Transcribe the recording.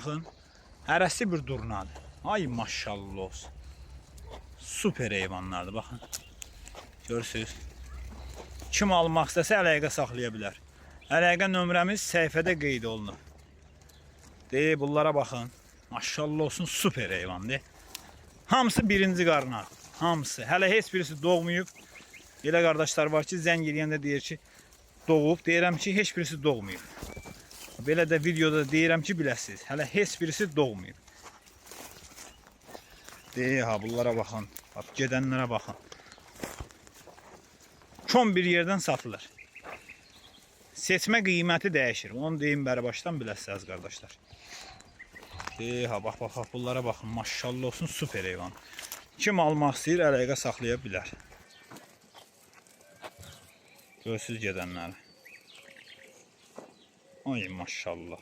Baxın, hərəsi bir durnadır. Ay maşallah olsun. Super heyvanlardır, baxın. Görürsünüz. Kim almaq istəsə əlaqə saxlaya bilər. Əlaqə nömrəmiz səhifədə qeyd olunur. Bunlara baxın. Maşallah olsun, super heyvandır. Hamısı birinci qarnar. Hamısı. Hələ heç birisi doğmayıb. Elə qardaşlar var ki, zəng eləyəndə deyir ki, doğub. Deyirəm ki, heç birisi doğmayıb. Belə də videoda deyirəm ki, biləsiniz. Hələ heç birisi doğmayıb. Bunlara baxın. Gedənlərə baxın. Çox bir yerdən satılır. Seçmə qiyməti dəyişir. Onu deyim bəri başdan biləsiniz qardaşlar. Bax, bunlara baxın. Maşallah olsun, super heyvan. Kim almaq istəyir, əlaqə saxlaya bilər. Görsüz gedənləri. Ay maşallah.